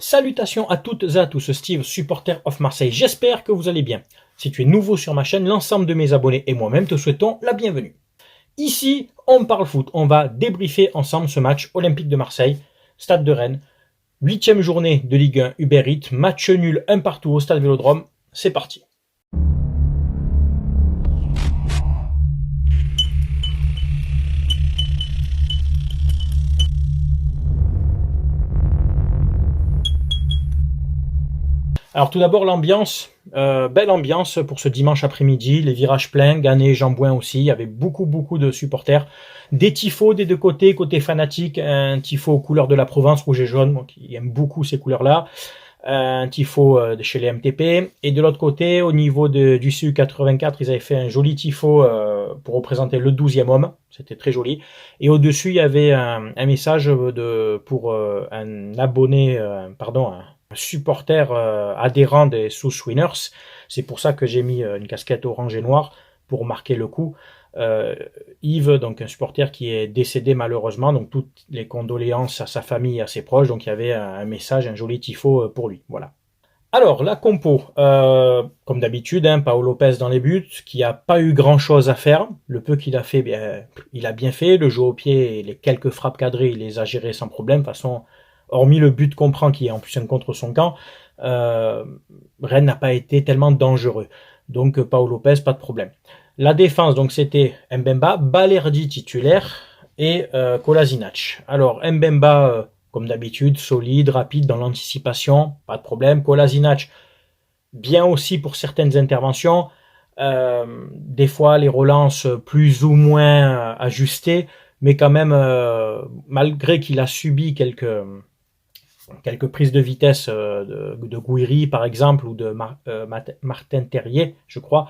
Salutations à toutes et à tous, Steve, supporter of Marseille. J'espère que vous allez bien. Si tu es nouveau sur ma chaîne, l'ensemble de mes abonnés et moi-même te souhaitons la bienvenue. Ici, on parle foot. On va débriefer ensemble ce match Olympique de Marseille, Stade de Rennes. 8e journée de Ligue 1 Uber Eats, match nul un partout au Stade Vélodrome. C'est parti. Alors tout d'abord l'ambiance, belle ambiance pour ce dimanche après-midi, les virages pleins, Ganet, Jambouin aussi, il y avait beaucoup de supporters, des tifos des deux côtés, côté fanatique, un tifo aux couleurs de la Provence, rouge et jaune, moi qui aime beaucoup ces couleurs-là, un tifo de chez les MTP, et de l'autre côté, au niveau du CU84, ils avaient fait un joli tifo pour représenter le 12e homme, c'était très joli, et au-dessus il y avait un message pour un abonné, un supporter adhérent des Sous Winners. C'est pour ça que j'ai mis une casquette orange et noire pour marquer le coup. Yves, donc un supporter qui est décédé malheureusement, donc toutes les condoléances à sa famille et à ses proches, donc il y avait un message, un joli tifo pour lui. Voilà. Alors, la compo, comme d'habitude, Paolo Lopez dans les buts, qui a pas eu grand-chose à faire. Le peu qu'il a fait, bien, il a bien fait. Le jeu au pied et les quelques frappes cadrées, il les a gérées sans problème. De toute façon, hormis le but qu'on prend, qui est en plus un contre son camp, Rennes n'a pas été tellement dangereux. Donc, Paolo Lopez, pas de problème. La défense, donc c'était Mbemba, Balerdi titulaire et Kolasinac. Alors, Mbemba... comme d'habitude, solide, rapide dans l'anticipation, pas de problème. Kolasinac, bien aussi pour certaines interventions. Des fois, les relances plus ou moins ajustées, mais quand même, malgré qu'il a subi quelques prises de vitesse de Gouiri, par exemple, ou de Martin Terrier, je crois,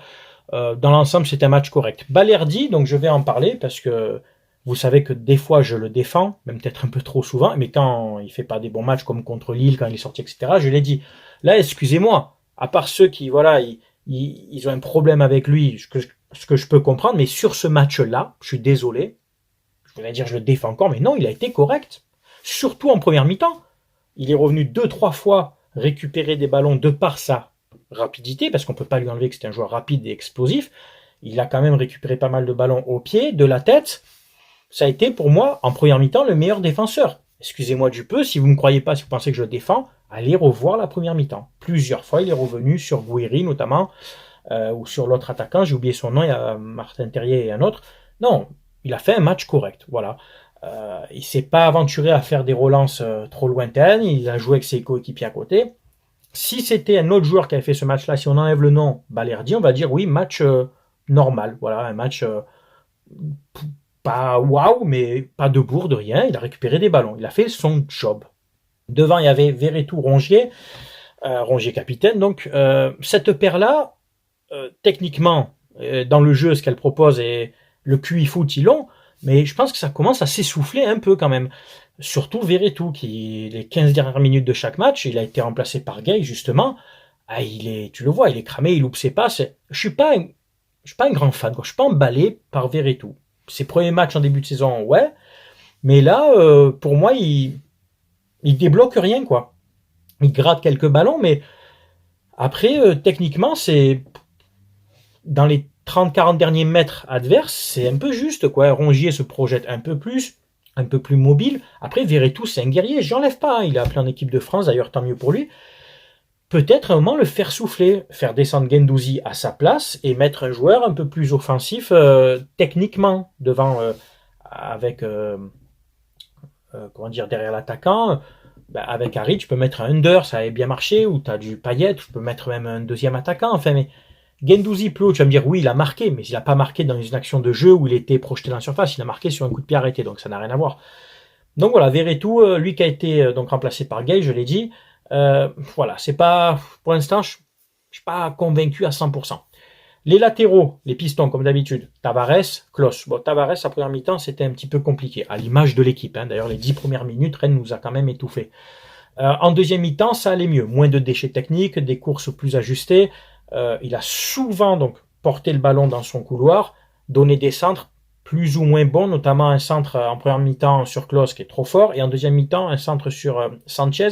dans l'ensemble, c'est un match correct. Balerdi, donc je vais en parler parce que vous savez que des fois, je le défends, même peut-être un peu trop souvent, mais quand il fait pas des bons matchs comme contre Lille, quand il est sorti, etc., je l'ai dit. Là, excusez-moi, à part ceux qui, voilà, ils ont un problème avec lui, ce que je peux comprendre, mais sur ce match-là, je suis désolé, je voulais dire je le défends encore, mais non, il a été correct. Surtout en première mi-temps. Il est revenu 2-3 fois récupérer des ballons de par sa rapidité, parce qu'on peut pas lui enlever que c'est un joueur rapide et explosif. Il a quand même récupéré pas mal de ballons au pied, de la tête. Ça a été pour moi, en première mi-temps, le meilleur défenseur. Excusez-moi du peu, si vous ne me croyez pas, si vous pensez que je le défends, allez revoir la première mi-temps. Plusieurs fois, il est revenu sur Gouiri notamment, ou sur l'autre attaquant, j'ai oublié son nom, il y a Martin Terrier et un autre. Non, il a fait un match correct, voilà. Il s'est pas aventuré à faire des relances trop lointaines, il a joué avec ses coéquipiers à côté. Si c'était un autre joueur qui avait fait ce match-là, si on enlève le nom Balerdi, on va dire oui, match normal, voilà, un match... pas waouh, mais pas de bourde, rien. Il a récupéré des ballons. Il a fait son job. Devant, il y avait Verretou, Rongier, Rongier capitaine. Donc, cette paire-là, techniquement, dans le jeu, ce qu'elle propose est le QI foot, ils l'ont. Mais je pense que ça commence à s'essouffler un peu quand même. Surtout Verretou, qui, les 15 dernières minutes de chaque match, il a été remplacé par Gay, justement. Ah, tu le vois, il est cramé, il loupe ses passes. Je suis pas un grand fan, quoi. Je suis pas emballé par Verretou. Ses premiers matchs en début de saison, ouais. Mais là, pour moi, il débloque rien, quoi. Il gratte quelques ballons, mais après, techniquement, c'est dans les 30-40 derniers mètres adverses, c'est un peu juste, quoi. Rongier se projette un peu plus mobile. Après, Verretou, c'est un guerrier, j'enlève pas. Il a appelé en équipe de France, d'ailleurs, tant mieux pour lui. Peut-être à un moment le faire souffler, faire descendre Guendouzi à sa place et mettre un joueur un peu plus offensif techniquement devant avec comment dire derrière l'attaquant. Avec Harry, tu peux mettre un under, ça avait bien marché, ou tu as du Payet, tu peux mettre même un deuxième attaquant. Enfin, mais Guendouzi, plus haut, tu vas me dire oui, il a marqué, mais il n'a pas marqué dans une action de jeu où il était projeté dans la surface, il a marqué sur un coup de pied arrêté, donc ça n'a rien à voir. Donc voilà, Verretou, lui qui a été donc remplacé par Gay, je l'ai dit. Voilà, c'est pas, pour l'instant, je suis pas convaincu à 100%. Les latéraux, les pistons, comme d'habitude, Tavares, Klose. Bon, Tavares, à première mi-temps, c'était un petit peu compliqué, à l'image de l'équipe. D'ailleurs, les 10 premières minutes, Rennes nous a quand même étouffés. En deuxième mi-temps, ça allait mieux. Moins de déchets techniques, des courses plus ajustées. Il a souvent donc porté le ballon dans son couloir, donné des centres plus ou moins bons, notamment un centre en première mi-temps sur Klose qui est trop fort, et en deuxième mi-temps, un centre sur Sanchez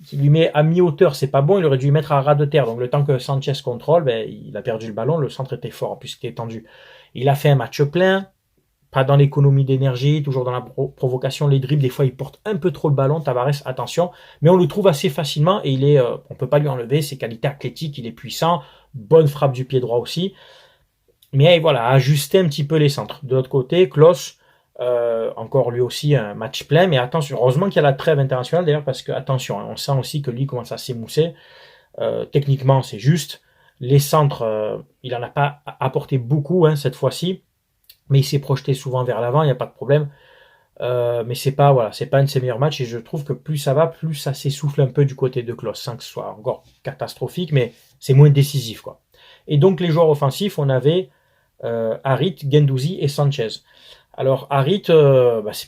qui lui met à mi-hauteur, c'est pas bon, il aurait dû lui mettre à ras de terre. Donc le temps que Sanchez contrôle, ben, il a perdu le ballon, le centre était fort puisqu'il était tendu. Il a fait un match plein, pas dans l'économie d'énergie, toujours dans la provocation, les dribbles, des fois il porte un peu trop le ballon, Tavares, attention, mais on le trouve assez facilement et on peut pas lui enlever ses qualités athlétiques, il est puissant, bonne frappe du pied droit aussi, mais voilà, ajuster un petit peu les centres. De l'autre côté, Klose, encore lui aussi un match plein, mais attention, heureusement qu'il y a la trêve internationale d'ailleurs, parce que attention, on sent aussi que lui commence à s'émousser, techniquement c'est juste, les centres, il en a pas apporté beaucoup cette fois-ci, mais il s'est projeté souvent vers l'avant, il n'y a pas de problème. Mais c'est pas un de ses meilleurs matchs et je trouve que plus ça va, plus ça s'essouffle un peu du côté de Klose, sans que ce soit encore catastrophique, mais c'est moins décisif quoi. Et donc les joueurs offensifs, on avait Harit, Guendouzi et Sanchez. Alors Harit,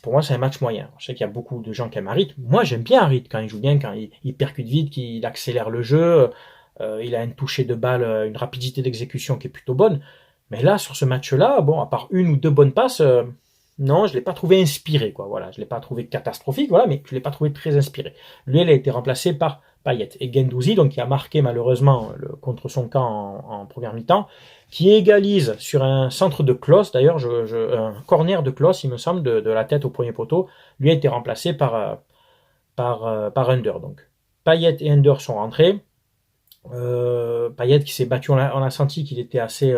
pour moi c'est un match moyen. Je sais qu'il y a beaucoup de gens qui aiment Harit. Moi j'aime bien Harit quand il joue bien, quand il percute vite, qu'il accélère le jeu. Il a un toucher de balle, une rapidité d'exécution qui est plutôt bonne. Mais là, sur ce match-là, bon, à part une ou deux bonnes passes, non, je l'ai pas trouvé inspiré, quoi. Voilà, je l'ai pas trouvé catastrophique, voilà, mais je l'ai pas trouvé très inspiré. Lui, il a été remplacé par Payet et Guendouzi, donc qui a marqué malheureusement contre son camp en première mi-temps, qui égalise sur un centre de Klose, d'ailleurs, un corner de Klose, il me semble, de la tête au premier poteau. Lui a été remplacé par Under. Donc, Payet et Under sont rentrés. Payet qui s'est battu, on a senti qu'il était assez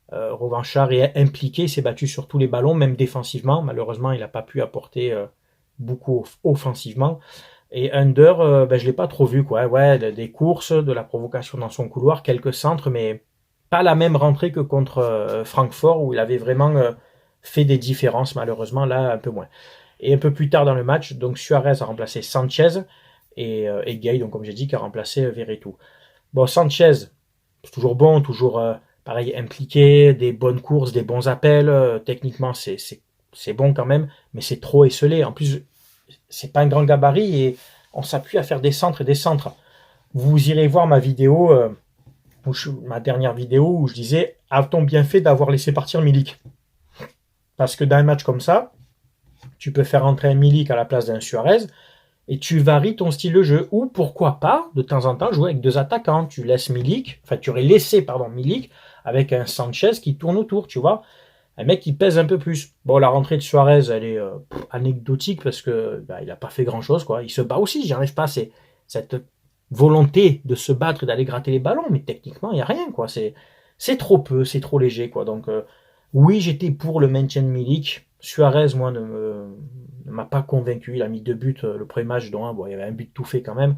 revanchard et impliqué, il s'est battu sur tous les ballons, même défensivement. Malheureusement, il n'a pas pu apporter beaucoup offensivement. Et Under, je l'ai pas trop vu, quoi. Ouais, des courses, de la provocation dans son couloir, quelques centres, mais pas la même rentrée que contre Francfort où il avait vraiment fait des différences. Malheureusement, là, un peu moins. Et un peu plus tard dans le match, donc Suarez a remplacé Sanchez et Gay, donc comme j'ai dit, qui a remplacé Verretou. Bon, Sanchez, c'est toujours bon, toujours pareil impliqué, des bonnes courses, des bons appels. Techniquement, c'est bon quand même, mais c'est trop esselé. En plus, c'est pas un grand gabarit et on s'appuie à faire des centres et des centres. Vous irez voir ma vidéo, ma dernière vidéo où je disais a-t-on bien fait d'avoir laissé partir Milik? Parce que dans un match comme ça, tu peux faire entrer un Milik à la place d'un Suarez et tu varies ton style de jeu. Ou pourquoi pas, de temps en temps, jouer avec deux attaquants. Tu laisses Milik, enfin tu aurais laissé Milik avec un Sanchez qui tourne autour, tu vois. Un mec qui pèse un peu plus. Bon, la rentrée de Suarez, elle est anecdotique parce que il a pas fait grand-chose, quoi. Il se bat aussi, j'y arrive pas. C'est cette volonté de se battre et d'aller gratter les ballons, mais techniquement, il n'y a rien, quoi. C'est trop peu, c'est trop léger, quoi. Donc, oui, j'étais pour le maintien de Milik. Suarez, moi, ne m'a pas convaincu. Il a mis 2 buts le premier match, dont il y avait un but tout fait quand même.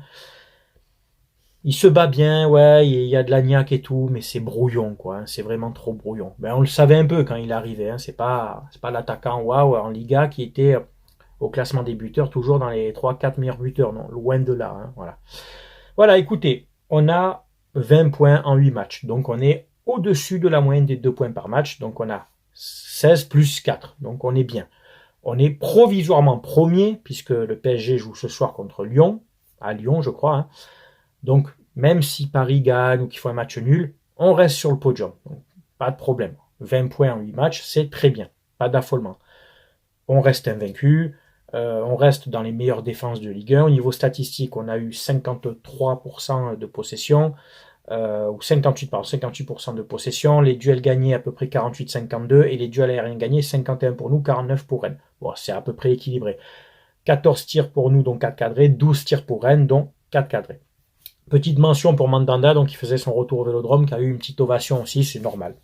Il se bat bien, ouais, il y a de l'agnac et tout, mais c'est brouillon, quoi. C'est vraiment trop brouillon. On le savait un peu quand il arrivait. C'est pas l'attaquant waouh en Liga qui était au classement des buteurs, toujours dans les 3-4 meilleurs buteurs. Non, loin de là. Voilà. Voilà, écoutez, on a 20 points en 8 matchs. Donc on est au-dessus de la moyenne des 2 points par match. Donc on a 16 plus 4. Donc on est bien. On est provisoirement premier, puisque le PSG joue ce soir contre Lyon, à Lyon je crois. Donc même si Paris gagne ou qu'il faut un match nul, on reste sur le podium. Donc, pas de problème. 20 points en 8 matchs, c'est très bien. Pas d'affolement. On reste invaincu. On reste dans les meilleures défenses de Ligue 1. Au niveau statistique, on a eu 53% de possession, ou 58% de possession. Les duels gagnés à peu près 48-52 et les duels aériens gagnés 51 pour nous, 49 pour Rennes. Bon, c'est à peu près équilibré. 14 tirs pour nous, dont 4 cadrés, 12 tirs pour Rennes, dont 4 cadrés. Petite mention pour Mandanda, donc qui faisait son retour au Vélodrome, qui a eu une petite ovation aussi, c'est normal.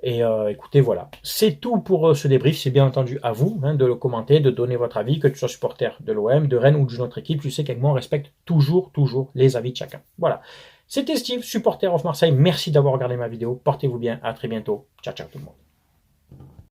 Et écoutez, voilà. C'est tout pour ce débrief. C'est bien entendu à vous de le commenter, de donner votre avis, que tu sois supporter de l'OM, de Rennes ou d'une autre équipe. Tu sais qu'avec moi, on respecte toujours les avis de chacun. Voilà. C'était Steve, supporter of Marseille. Merci d'avoir regardé ma vidéo. Portez-vous bien. À très bientôt. Ciao, ciao tout le monde.